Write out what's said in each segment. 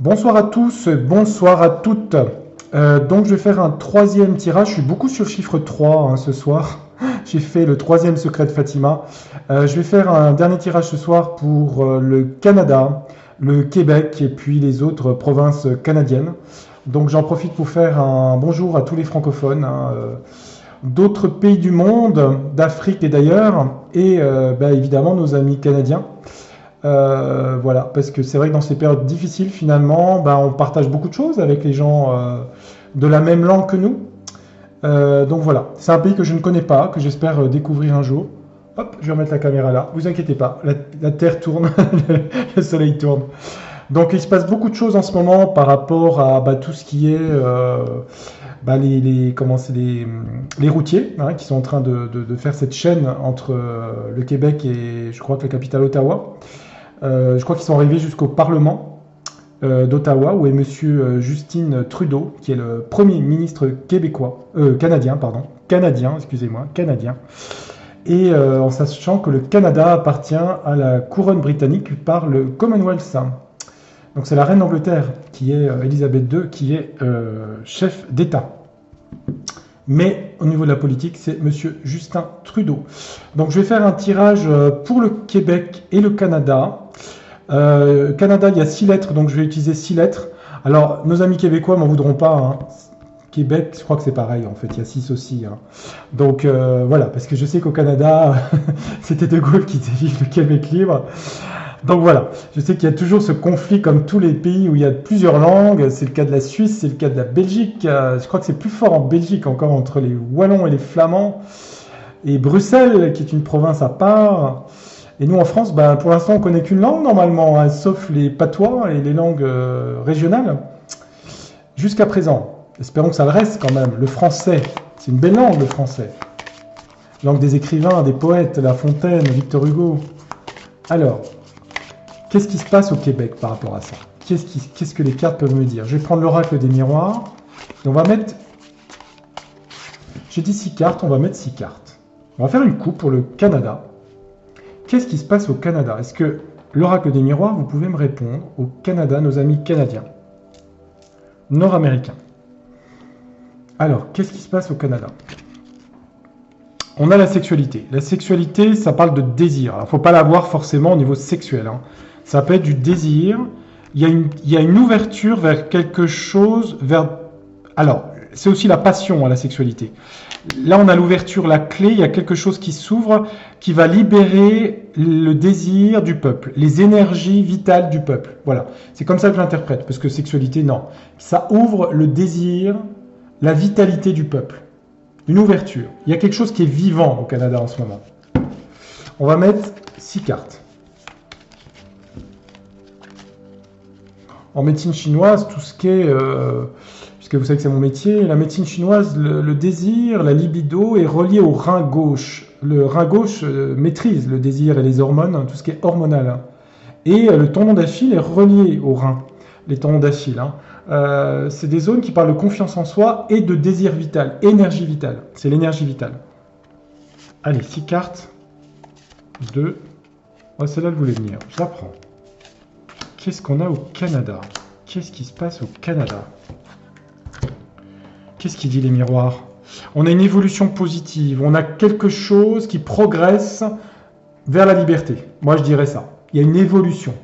Bonsoir à tous, bonsoir à toutes. Donc je vais faire un troisième tirage. Je suis beaucoup sur le chiffre 3 ce soir. J'ai fait le troisième secret de Fatima. Je vais faire un dernier tirage ce soir pour le Canada, le Québec et puis les autres provinces canadiennes. Donc j'en profite pour faire un bonjour à tous les francophones d'autres pays du monde, d'Afrique et d'ailleurs, et évidemment nos amis canadiens. Voilà, parce que c'est vrai que dans ces périodes difficiles, finalement, on partage beaucoup de choses avec les gens de la même langue que nous. Donc voilà, c'est un pays que je ne connais pas, que j'espère découvrir un jour. Hop, je vais remettre la caméra là, vous inquiétez pas, la Terre tourne, le soleil tourne. Donc il se passe beaucoup de choses en ce moment par rapport à tout ce qui est les routiers qui sont en train de faire cette chaîne entre le Québec et je crois que la capitale Ottawa. Je crois qu'ils sont arrivés jusqu'au Parlement d'Ottawa, où est monsieur Justin Trudeau, qui est le premier ministre canadien, et en sachant que le Canada appartient à la couronne britannique par le Commonwealth. Donc c'est la reine d'Angleterre, qui est Elisabeth II, qui est chef d'État. Mais au niveau de la politique, c'est monsieur Justin Trudeau. Donc je vais faire un tirage pour le Québec et le Canada. Canada, il y a 6 lettres, donc je vais utiliser 6 lettres. Alors, nos amis québécois m'en voudront pas. Québec, je crois que c'est pareil, en fait, il y a 6 aussi. Donc voilà, parce que je sais qu'au Canada, c'était De Gaulle qui disait vive le Québec libre. Donc voilà, je sais qu'il y a toujours ce conflit comme tous les pays où il y a plusieurs langues. C'est le cas de la Suisse, c'est le cas de la Belgique. Je crois que c'est plus fort en Belgique encore entre les Wallons et les Flamands. Et Bruxelles, qui est une province à part. Et nous en France, pour l'instant, on ne connaît qu'une langue normalement, sauf les patois et les langues régionales. Jusqu'à présent, espérons que ça le reste quand même. Le français, c'est une belle langue, le français. Langue des écrivains, des poètes, La Fontaine, Victor Hugo. Alors, qu'est-ce qui se passe au Québec par rapport à ça? Qu'est-ce que les cartes peuvent me dire? Je vais prendre l'oracle des miroirs. Et on va mettre... J'ai dit 6 cartes, on va mettre 6 cartes. On va faire une coupe pour le Canada. Qu'est-ce qui se passe au Canada? Est-ce que l'oracle des miroirs, vous pouvez me répondre au Canada, nos amis canadiens, nord-américains? Alors, qu'est-ce qui se passe au Canada? On a la sexualité. La sexualité, ça parle de désir. Il ne faut pas l'avoir forcément au niveau sexuel. Ça peut être du désir. Il y a une ouverture vers quelque chose, Alors, c'est aussi la passion, la sexualité. Là, on a l'ouverture, la clé, il y a quelque chose qui s'ouvre, qui va libérer le désir du peuple, les énergies vitales du peuple. Voilà, c'est comme ça que je l'interprète, parce que sexualité, non. Ça ouvre le désir, la vitalité du peuple. Une ouverture. Il y a quelque chose qui est vivant au Canada en ce moment. On va mettre 6 cartes. En médecine chinoise, tout ce qui est... puisque vous savez que c'est mon métier, la médecine chinoise, le désir, la libido est relié au rein gauche. Le rein gauche maîtrise le désir et les hormones, tout ce qui est hormonal. Et le tendon d'Achille est relié au rein, les tendons d'Achille. C'est des zones qui parlent de confiance en soi et de désir vital, énergie vitale. C'est l'énergie vitale. Allez, 6 cartes. 2. Oh, celle-là, elle voulait venir. Je la prends. Qu'est-ce qu'on a au Canada? Qu'est-ce qui se passe au Canada? Qu'est-ce qui dit les miroirs? On a une évolution positive, on a quelque chose qui progresse vers la liberté. Moi, je dirais ça. Il y a une évolution.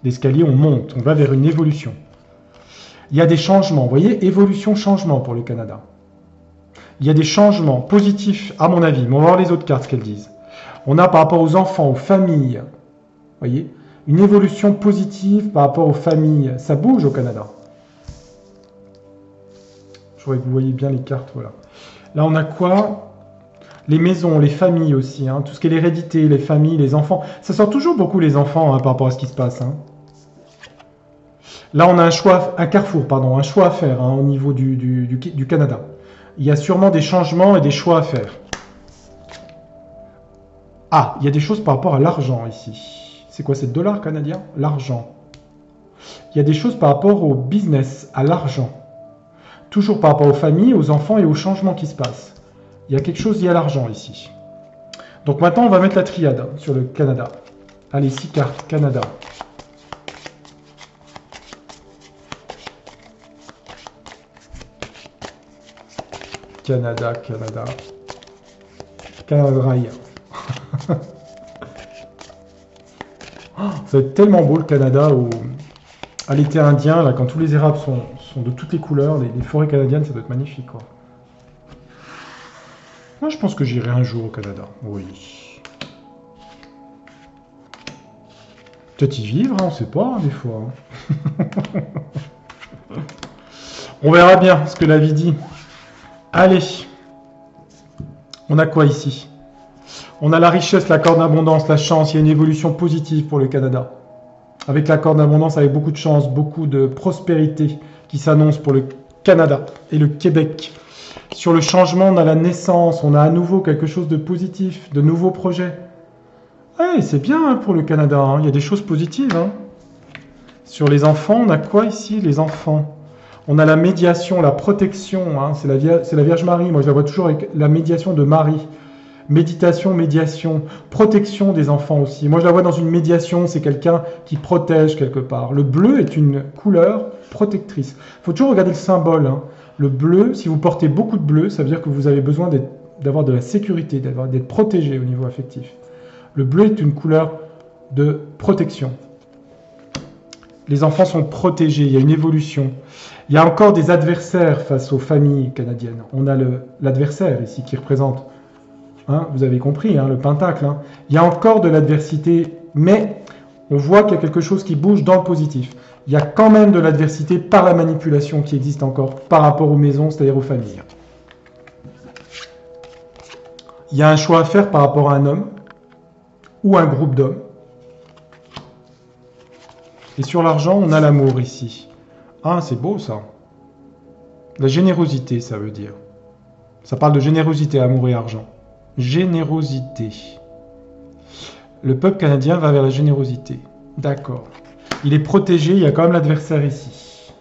L'escalier, on monte, on va vers une évolution. Il y a des changements. Vous voyez, évolution, changement pour le Canada. Il y a des changements positifs, à mon avis. Mais on va voir les autres cartes, ce qu'elles disent. On a par rapport aux enfants, aux familles. Vous voyez, une évolution positive par rapport aux familles. Ça bouge au Canada. Je voudrais que vous voyez bien les cartes, voilà. Là, on a quoi? Les maisons, les familles aussi, tout ce qui est l'hérédité, les familles, les enfants. Ça sort toujours beaucoup les enfants par rapport à ce qui se passe. Là, on a un choix à faire au niveau du Canada. Il y a sûrement des changements et des choix à faire. Ah, il y a des choses par rapport à l'argent ici. C'est quoi, c'est le dollar canadien? L'argent. Il y a des choses par rapport au business, à l'argent. Toujours par rapport aux familles, aux enfants et aux changements qui se passent. Il y a quelque chose lié à l'argent ici. Donc maintenant, on va mettre la triade sur le Canada. Allez, 6 cartes, Canada. Canada, Canada. Canada Dry. Ça va être tellement beau le Canada où, à l'été indien, là, quand tous les érables sont de toutes les couleurs, les forêts canadiennes, ça doit être magnifique, quoi. Moi, je pense que j'irai un jour au Canada. Oui. Peut-être y vivre, hein, on sait pas, des fois. On verra bien ce que la vie dit. Allez. On a quoi ici? On a la richesse, la corde d'abondance, la chance. Il y a une évolution positive pour le Canada. Avec la corde d'abondance, avec beaucoup de chance, beaucoup de prospérité qui s'annonce pour le Canada et le Québec. Sur le changement, on a la naissance, on a à nouveau quelque chose de positif, de nouveaux projets. Ouais, c'est bien hein, pour le Canada, hein. Il y a des choses positives. Hein. Sur les enfants, on a quoi ici, les enfants? On a la médiation, la protection, hein. C'est la Vierge Marie, moi je la vois toujours avec la médiation de Marie. Méditation, médiation, protection des enfants aussi. Moi je la vois dans une médiation, c'est quelqu'un qui protège quelque part. Le bleu est une couleur protectrice. Il faut toujours regarder le symbole. Hein. Le bleu, si vous portez beaucoup de bleu, ça veut dire que vous avez besoin d'avoir de la sécurité, d'être protégé au niveau affectif. Le bleu est une couleur de protection. Les enfants sont protégés, il y a une évolution. Il y a encore des adversaires face aux familles canadiennes. On a l'adversaire ici qui représente, hein, vous avez compris, hein, le pentacle. Hein. Il y a encore de l'adversité, mais on voit qu'il y a quelque chose qui bouge dans le positif. Il y a quand même de l'adversité par la manipulation qui existe encore par rapport aux maisons, c'est-à-dire aux familles. Il y a un choix à faire par rapport à un homme ou un groupe d'hommes. Et sur l'argent, on a l'amour ici. Ah, c'est beau ça. La générosité, ça veut dire. Ça parle de générosité, amour et argent. Générosité. Le peuple canadien va vers la générosité. D'accord. Il est protégé, il y a quand même l'adversaire ici.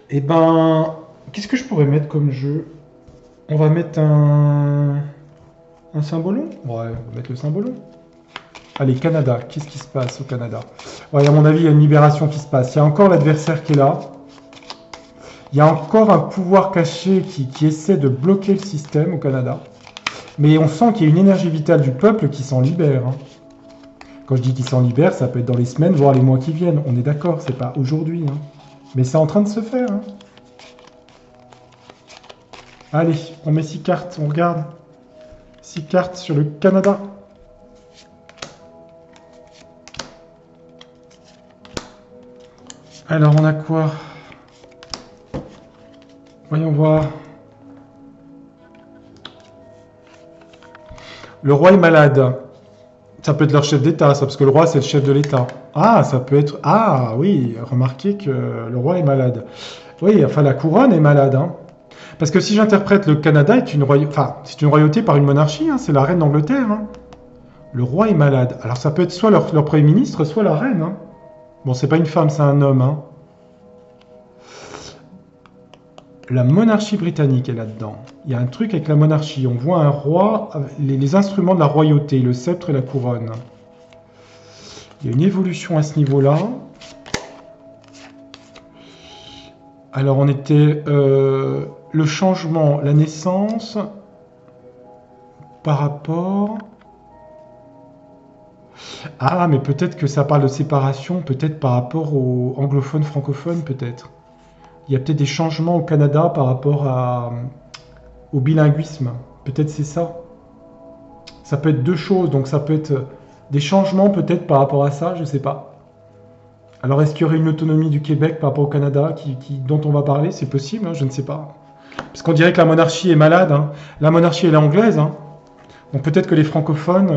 Eh ben, qu'est-ce que je pourrais mettre comme jeu? On va mettre un symbolon? Ouais, on va mettre le symbolon. Allez, Canada, qu'est-ce qui se passe au Canada? Ouais, à mon avis, il y a une libération qui se passe. Il y a encore l'adversaire qui est là. Il y a encore un pouvoir caché qui essaie de bloquer le système au Canada. Mais on sent qu'il y a une énergie vitale du peuple qui s'en libère. Hein. Quand je dis qu'il s'en libère, ça peut être dans les semaines, voire les mois qui viennent. On est d'accord, c'est pas aujourd'hui. Hein. Mais c'est en train de se faire. Hein. Allez, on met 6 cartes, on regarde. 6 cartes sur le Canada. Alors, on a quoi? Voyons voir. Le roi est malade. Ça peut être leur chef d'État, ça, parce que le roi, c'est le chef de l'État. Ah, ça peut être... Ah, oui, remarquez que le roi est malade. Oui, enfin, la couronne est malade. Hein. Parce que si j'interprète, le Canada est une royauté... Enfin, c'est une royauté par une monarchie, hein, c'est la reine d'Angleterre. Hein. Le roi est malade. Alors, ça peut être soit leur premier ministre, soit la reine. Hein. Bon, c'est pas une femme, c'est un homme. Hein. La monarchie britannique est là-dedans. Il y a un truc avec la monarchie. On voit un roi, les instruments de la royauté, le sceptre et la couronne. Il y a une évolution à ce niveau-là. Alors on était le changement, la naissance par rapport... Ah, mais peut-être que ça parle de séparation, peut-être par rapport aux anglophones, francophones, peut-être. Il y a peut-être des changements au Canada par rapport au bilinguisme. Peut-être c'est ça. Ça peut être deux choses, donc ça peut être des changements peut-être par rapport à ça, je ne sais pas. Alors est-ce qu'il y aurait une autonomie du Québec par rapport au Canada dont on va parler? C'est possible, hein, je ne sais pas. Parce qu'on dirait que la monarchie est malade. Hein. La monarchie, elle est anglaise. Hein. Donc peut-être que les francophones...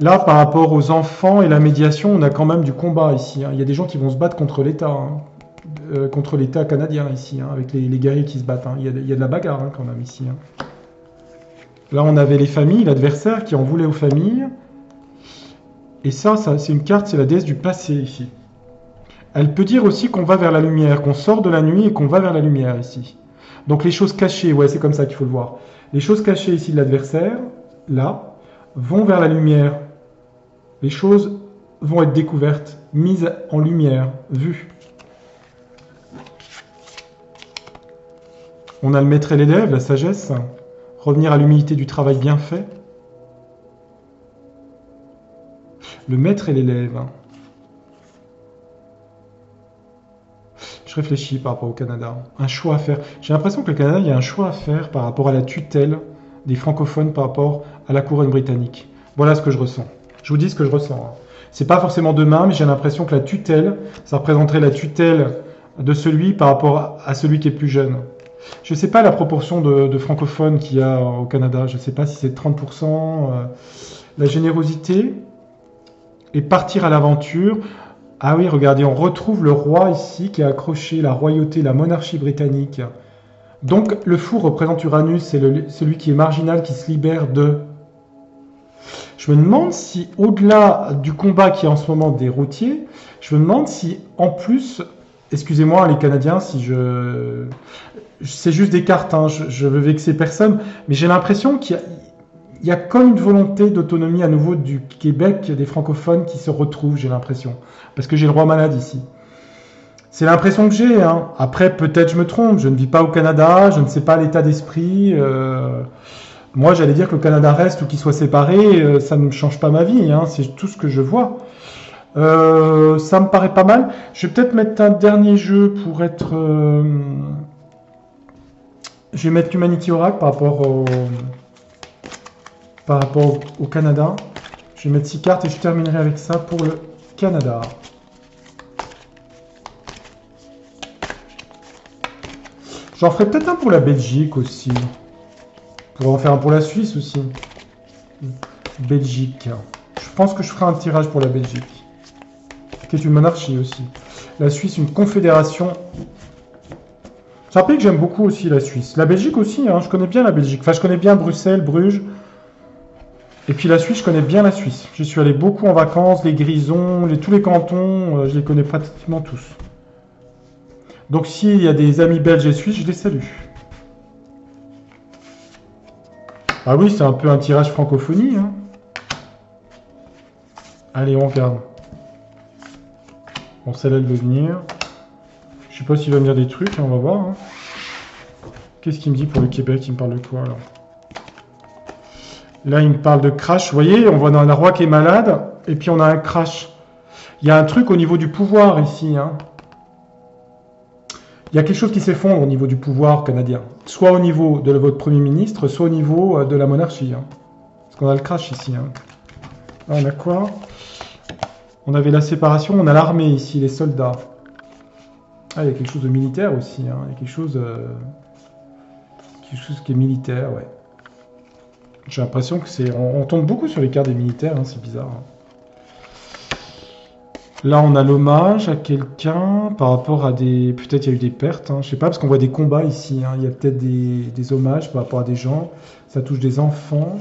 Là, par rapport aux enfants et la médiation, on a quand même du combat ici. Hein. Il y a des gens qui vont se battre contre l'État, hein. Contre l'État canadien ici, hein, avec les guerriers qui se battent. Hein. Il y a de la bagarre hein, quand même ici. Hein. Là, on avait les familles, l'adversaire qui en voulait aux familles. Et ça c'est une carte, c'est la déesse du passé ici. Elle peut dire aussi qu'on va vers la lumière, qu'on sort de la nuit et qu'on va vers la lumière ici. Donc les choses cachées, ouais, c'est comme ça qu'il faut le voir. Les choses cachées ici de l'adversaire, là, vont vers la lumière. Les choses vont être découvertes, mises en lumière, vues. On a le maître et l'élève, la sagesse. Revenir à l'humilité du travail bien fait. Le maître et l'élève. Je réfléchis par rapport au Canada. Un choix à faire. J'ai l'impression que le Canada, il y a un choix à faire par rapport à la tutelle des francophones par rapport à la couronne britannique. Voilà ce que je ressens. Je vous dis ce que je ressens. Hein. C'est pas forcément demain, mais j'ai l'impression que la tutelle, ça représenterait la tutelle de celui par rapport à celui qui est plus jeune. Je ne sais pas la proportion de francophones qu'il y a au Canada. Je ne sais pas si c'est 30%. La générosité et partir à l'aventure. Ah oui, regardez, on retrouve le roi ici qui a accroché la royauté, la monarchie britannique. Donc le fou représente Uranus, c'est celui qui est marginal, qui se libère de... Je me demande si, au-delà du combat qui est en ce moment des routiers, je me demande si, en plus, excusez-moi les Canadiens, si je... C'est juste des cartes, hein, je veux vexer personne, mais j'ai l'impression qu'il y a comme une volonté d'autonomie à nouveau du Québec, des francophones qui se retrouvent, j'ai l'impression. Parce que j'ai le roi malade ici. C'est l'impression que j'ai. Hein. Après, peut-être je me trompe, je ne vis pas au Canada, je ne sais pas l'état d'esprit. Moi, j'allais dire que le Canada reste ou qu'il soit séparé, ça ne change pas ma vie, hein, c'est tout ce que je vois. Ça me paraît pas mal. Je vais peut-être mettre un dernier jeu pour être... Je vais mettre l'Humanity Oracle par rapport au Canada. Je vais mettre 6 cartes et je terminerai avec ça pour le Canada. J'en ferai peut-être un pour la Belgique aussi. On pourrait en faire un pour la Suisse aussi. Belgique. Je pense que je ferai un tirage pour la Belgique. Qui est une monarchie aussi. La Suisse, une confédération. Ça rappelle que j'aime beaucoup aussi la Suisse. La Belgique aussi, hein, je connais bien la Belgique. Enfin, je connais bien Bruxelles, Bruges. Et puis la Suisse, je connais bien la Suisse. J'y suis allé beaucoup en vacances, les Grisons, tous les cantons, je les connais pratiquement tous. Donc s'il y a des amis belges et suisses, je les salue. Ah oui, c'est un peu un tirage francophonie. Hein. Allez, on regarde. Bon, celle-là, elle veut venir. Je sais pas s'il va venir des trucs, hein, on va voir. Hein. Qu'est-ce qu'il me dit pour le Québec? Il me parle de quoi, alors? Là, il me parle de crash. Vous voyez, on voit un roi qui est malade, et puis on a un crash. Il y a un truc au niveau du pouvoir ici. Hein. Il y a quelque chose qui s'effondre au niveau du pouvoir canadien. Soit au niveau de votre Premier ministre, soit au niveau de la monarchie. Hein. Parce qu'on a le crash ici. Hein. Là, on a quoi? On avait la séparation, on a l'armée ici, les soldats. Ah, il y a quelque chose de militaire aussi. Hein. Il y a quelque chose qui est militaire, ouais. J'ai l'impression que c'est... On tombe beaucoup sur les cartes des militaires, hein, c'est bizarre. Hein. Là, on a l'hommage à quelqu'un par rapport à des... Peut-être il y a eu des pertes, hein, je sais pas, parce qu'on voit des combats ici. Hein. Il y a peut-être des hommages par rapport à des gens. Ça touche des enfants.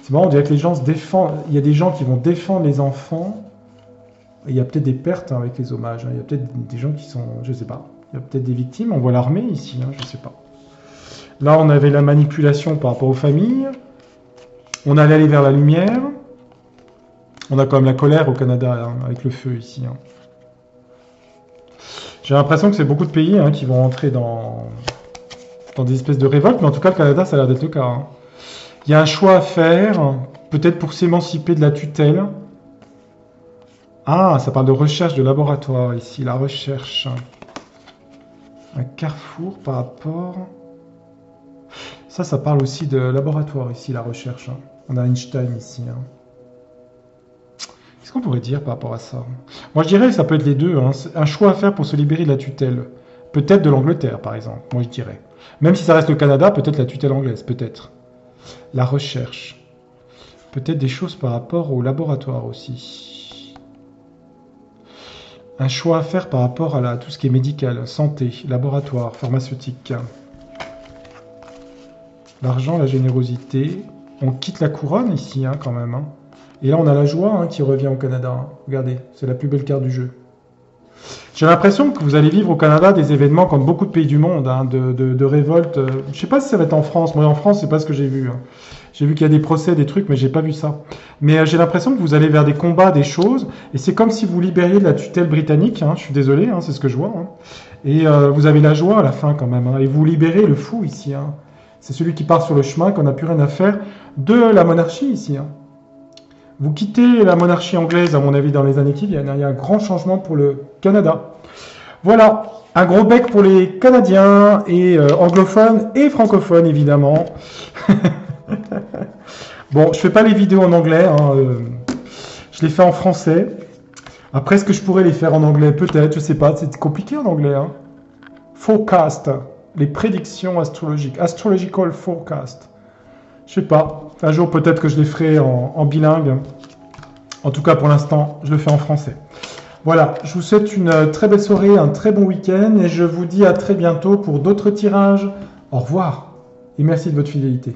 C'est marrant, on dirait que les gens se défendent. Il y a des gens qui vont défendre les enfants. Et il y a peut-être des pertes hein, avec les hommages. Hein. Il y a peut-être des gens qui sont... Je sais pas. Il y a peut-être des victimes. On voit l'armée ici, hein, je sais pas. Là, on avait la manipulation par rapport aux familles. On allait aller vers la lumière. On a quand même la colère au Canada, hein, avec le feu ici. Hein. J'ai l'impression que c'est beaucoup de pays hein, qui vont entrer dans des espèces de révoltes, mais en tout cas, le Canada, ça a l'air d'être le cas. Hein. Il y a un choix à faire, peut-être pour s'émanciper de la tutelle. Ah, ça parle de recherche de laboratoire ici, la recherche. Un carrefour par rapport... Ça parle aussi de laboratoire ici, la recherche. Hein. On a Einstein ici. Hein. Qu'est-ce qu'on pourrait dire par rapport à ça? Moi, je dirais que ça peut être les deux. Hein. Un choix à faire pour se libérer de la tutelle. Peut-être de l'Angleterre, par exemple. Moi, je dirais. Même si ça reste le Canada, peut-être la tutelle anglaise, peut-être. La recherche. Peut-être des choses par rapport au laboratoire aussi. Un choix à faire par rapport à tout ce qui est médical, santé, laboratoire, pharmaceutique. L'argent, la générosité. On quitte la couronne ici, hein, quand même. Hein. Et là, on a la joie hein, qui revient au Canada. Hein. Regardez, c'est la plus belle carte du jeu. J'ai l'impression que vous allez vivre au Canada des événements comme beaucoup de pays du monde, hein, de révoltes. Je ne sais pas si ça va être en France. Moi, en France, c'est pas ce que j'ai vu. Hein. J'ai vu qu'il y a des procès, des trucs, mais j'ai pas vu ça. Mais j'ai l'impression que vous allez vers des combats, des choses, et c'est comme si vous libériez de la tutelle britannique. Hein, je suis désolé, hein, c'est ce que je vois. Hein. Et vous avez la joie à la fin quand même, hein, et vous libérez le fou ici. Hein. C'est celui qui part sur le chemin qu'on n'a plus rien à faire de la monarchie ici. Hein. Vous quittez la monarchie anglaise, à mon avis, dans les années qui viennent. Hein. Il y a un grand changement pour le Canada. Voilà, un gros bec pour les Canadiens, et anglophones et francophones, évidemment. Bon, je fais pas les vidéos en anglais, hein, je les fais en français. Après, est-ce que je pourrais les faire en anglais? Peut-être, je sais pas, c'est compliqué en anglais. Hein. Forecast, les prédictions astrologiques, astrological forecast. Je sais pas, un jour peut-être que je les ferai en bilingue. En tout cas, pour l'instant, je le fais en français. Voilà, je vous souhaite une très belle soirée, un très bon week-end, et je vous dis à très bientôt pour d'autres tirages. Au revoir, et merci de votre fidélité.